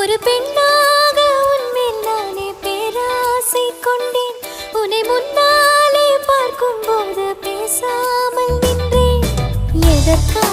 ஒரு பெண்ணாக உன்மேல் நானே பேராசை கொண்டேன். உன்னை முன்னாலே பார்க்கும் போது பேசாமல் நின்றேன். எதற்காக